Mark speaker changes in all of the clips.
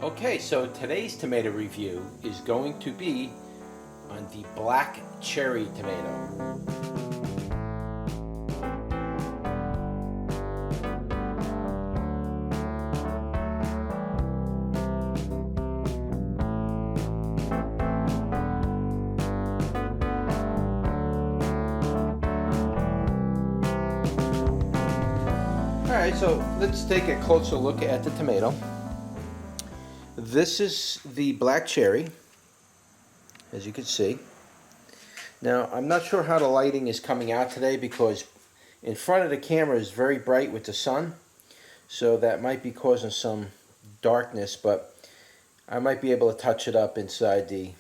Speaker 1: Okay, so today's tomato review is going to be on the black cherry tomato. Alright, so let's take a closer look at the tomato. This is the black cherry, as you can see. Now, I'm not sure how the lighting is coming out today because in front of the camera is very bright with the sun, so that might be causing some darkness, but I might be able to touch it up inside the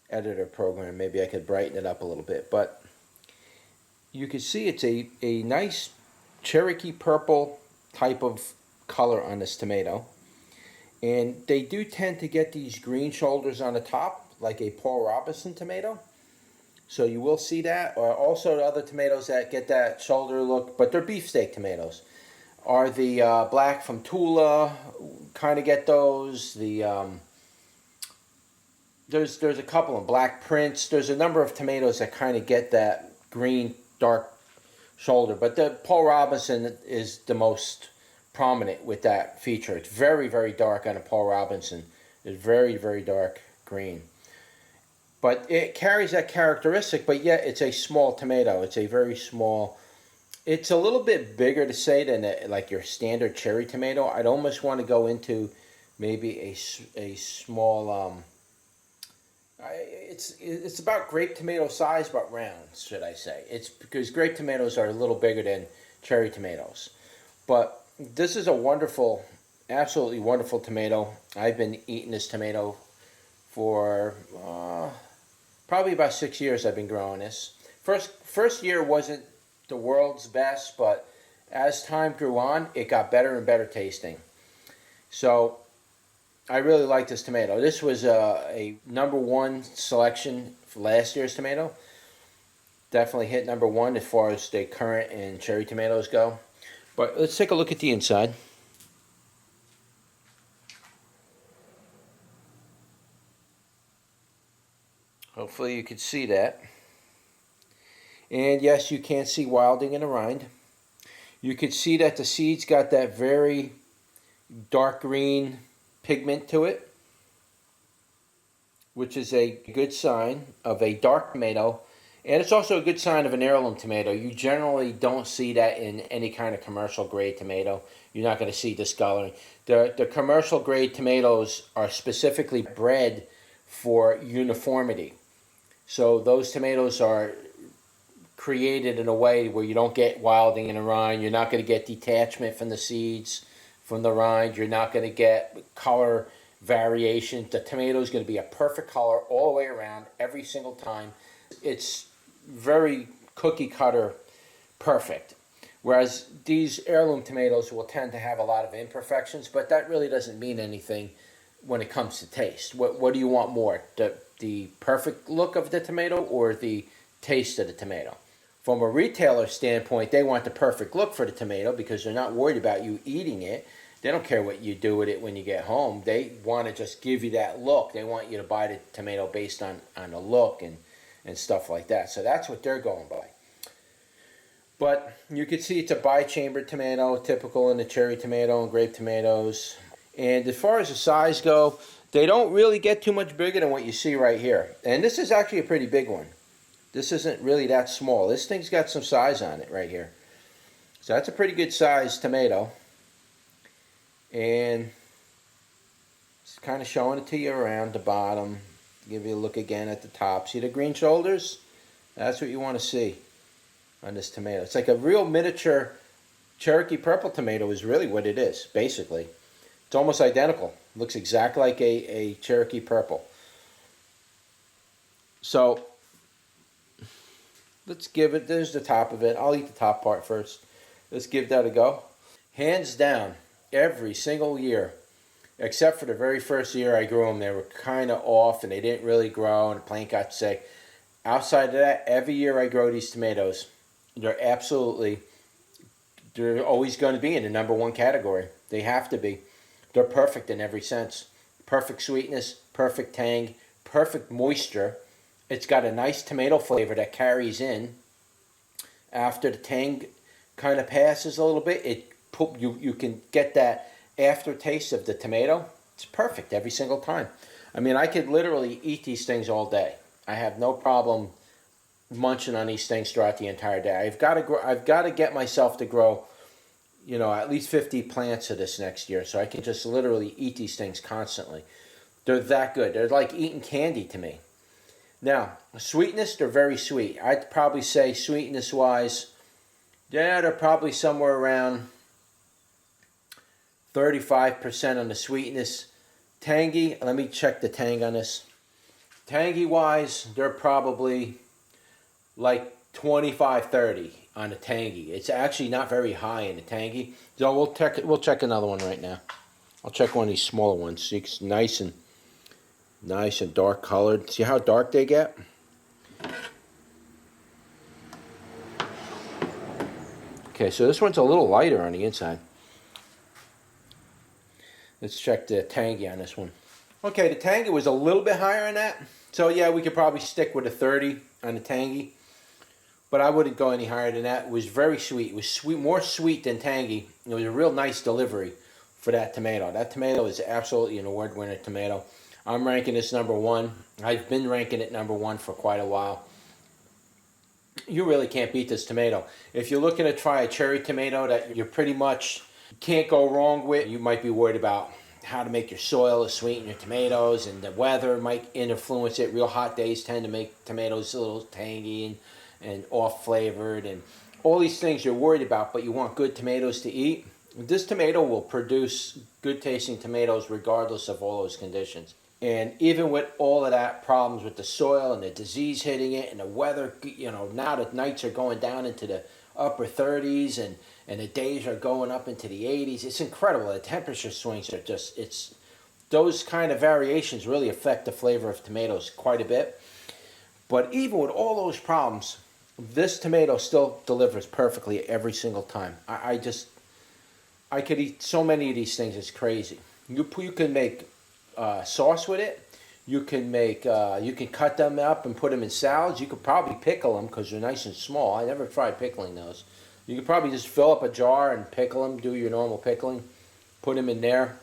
Speaker 1: editor program. Maybe I could brighten it up a little bit, but you can see it's a nice Cherokee purple type of color on this tomato. And they do tend to get these green shoulders on the top, like a Paul Robeson tomato. So you will see that. Or also the other tomatoes that get that shoulder look, but they're beefsteak tomatoes, are the black from Tula, kind of get those. The there's a couple of Black Prince. There's a number of tomatoes that kind of get that green dark shoulder, but the Paul Robeson is the most prominent with that feature. It's very, very dark on a Paul Robeson. It's very, very dark green. But it carries that characteristic, but yet it's a small tomato. It's a very small, it's a little bit bigger to say than like your standard cherry tomato. I'd almost want to go into maybe a small, it's about grape tomato size, but round, should I say. It's because grape tomatoes are a little bigger than cherry tomatoes. But this is a wonderful, absolutely wonderful tomato. I've been eating this tomato for probably about 6 years. I've been growing this. First year wasn't the world's best, but as time grew on, it got better and better tasting. So I really like this tomato. This was a #1 selection for last year's tomato. Definitely hit #1 as far as the currant and cherry tomatoes go. But let's take a look at the inside. Hopefully you can see that. And yes, you can see wilding in the rind. You can see that the seeds got that very dark green pigment to it, which is a good sign of a dark tomato. And it's also a good sign of an heirloom tomato. You generally don't see that in any kind of commercial grade tomato. You're not going to see discoloring. The commercial grade tomatoes are specifically bred for uniformity. So those tomatoes are created in a way where you don't get wilding in the rind. You're not going to get detachment from the seeds, from the rind. You're not going to get color variation. The tomato is going to be a perfect color all the way around every single time. It's very cookie cutter perfect. Whereas these heirloom tomatoes will tend to have a lot of imperfections, but that really doesn't mean anything when it comes to taste. What do you want more? The perfect look of the tomato or the taste of the tomato? From a retailer standpoint, they want the perfect look for the tomato because they're not worried about you eating it. They don't care what you do with it when you get home. They want to just give you that look. They want you to buy the tomato based on the look and stuff like that. So that's what they're going by. But you can see it's a bi-chambered tomato, typical in the cherry tomato and grape tomatoes. And as far as the size go, they don't really get too much bigger than what you see right here. And this is actually a pretty big one. This isn't really that small. This thing's got some size on it right here. So that's a pretty good sized tomato. And it's kind of showing it to you around the bottom. Give you a look again at the top. See the green shoulders? That's what you want to see on this tomato. It's like a real miniature Cherokee purple tomato is really what it is, basically. It's almost identical. Looks exactly like a Cherokee purple. So let's give it, there's the top of it. I'll eat the top part first. Let's give that a go. Hands down, every single year, except for the very first year I grew them, they were kind of off and they didn't really grow and the plant got sick. Outside of that, every year I grow these tomatoes, they're always going to be in the #1 category. They have to be. They're perfect in every sense. Perfect sweetness, perfect tang, perfect moisture. It's got a nice tomato flavor that carries in. After the tang kind of passes a little bit, you can get that aftertaste of the tomato. It's perfect every single time. I mean, I could literally eat these things all day. I have no problem munching on these things throughout the entire day. I've got to get myself to grow, you know, at least 50 plants of this next year, so I can just literally eat these things constantly. They're that good. They're like eating candy to me. Now, sweetness, they're very sweet. I'd probably say sweetness-wise, yeah, they're probably somewhere around 35% on the sweetness. Tangy, let me check the tang on this. Tangy-wise, they're probably like 25-30 on the tangy. It's actually not very high in the tangy. So we'll check another one right now. I'll check one of these smaller ones. See, it's nice and dark colored. See how dark they get? Okay, so this one's a little lighter on the inside. Let's check the tangy on this one. Okay, the tangy was a little bit higher on that. So yeah, we could probably stick with a 30 on the tangy. But I wouldn't go any higher than that. It was very sweet. It was sweet, more sweet than tangy. It was a real nice delivery for that tomato. That tomato is absolutely an award-winning tomato. I'm ranking this #1. I've been ranking it #1 for quite a while. You really can't beat this tomato. If you're looking to try a cherry tomato that you pretty much can't go wrong with, you might be worried about how to make your soil sweeten your tomatoes, and the weather might influence it. Real hot days tend to make tomatoes a little tangy and off-flavored, and all these things you're worried about, but you want good tomatoes to eat. This tomato will produce good-tasting tomatoes regardless of all those conditions. And even with all of that problems with the soil and the disease hitting it and the weather, you know, now the nights are going down into the upper 30s and the days are going up into the 80s. It's incredible. The temperature swings are just, those kind of variations really affect the flavor of tomatoes quite a bit. But even with all those problems, this tomato still delivers perfectly every single time. I could eat so many of these things. It's crazy. You can make sauce with it. You can cut them up and put them in salads. You could probably pickle them because they're nice and small. I never tried pickling those. You could probably just fill up a jar and pickle them. Do your normal pickling. Put them in there.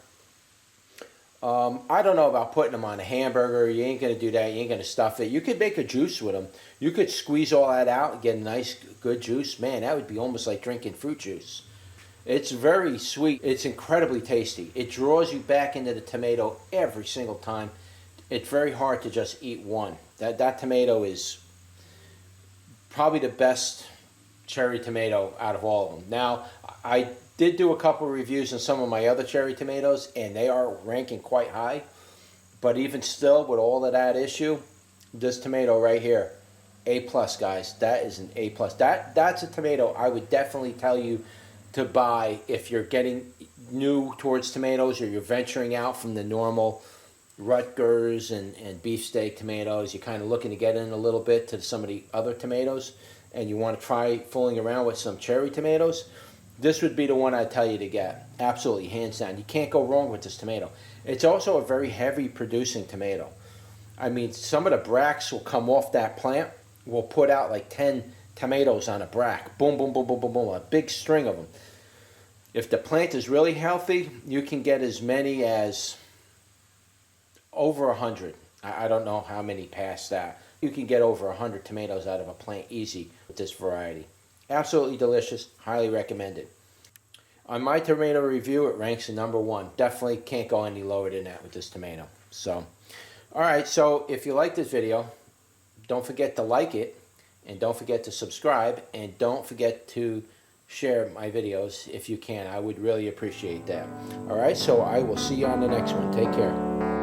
Speaker 1: I don't know about putting them on a hamburger. You ain't going to do that. You ain't going to stuff it. You could make a juice with them. You could squeeze all that out and get a nice, good juice. Man, that would be almost like drinking fruit juice. It's very sweet. It's incredibly tasty. It draws you back into the tomato every single time. It's very hard to just eat one. That tomato is probably the best cherry tomato out of all of them. Now, I did do a couple of reviews on some of my other cherry tomatoes, and they are ranking quite high. But even still, with all of that issue, this tomato right here, A+, guys. That is an A+. That's a tomato I would definitely tell you to buy if you're getting new towards tomatoes or you're venturing out from the normal Rutgers and beefsteak tomatoes. You're kind of looking to get in a little bit to some of the other tomatoes, and you want to try fooling around with some cherry tomatoes. This would be the one I'd tell you to get. Absolutely, hands down. You can't go wrong with this tomato. It's also a very heavy producing tomato. I mean, some of the bracts will come off that plant. We'll put out like 10 tomatoes on a bract. Boom, boom, boom, boom, boom, boom. A big string of them. If the plant is really healthy, you can get as many as over 100. I don't know how many past that. You can get over 100 tomatoes out of a plant easy with this variety. Absolutely delicious. Highly recommended. On my tomato review, it ranks in #1. Definitely can't go any lower than that with this tomato. So, alright, so if you like this video, don't forget to like it, and don't forget to subscribe, and don't forget to share my videos if you can. I would really appreciate that. Alright, so I will see you on the next one. Take care.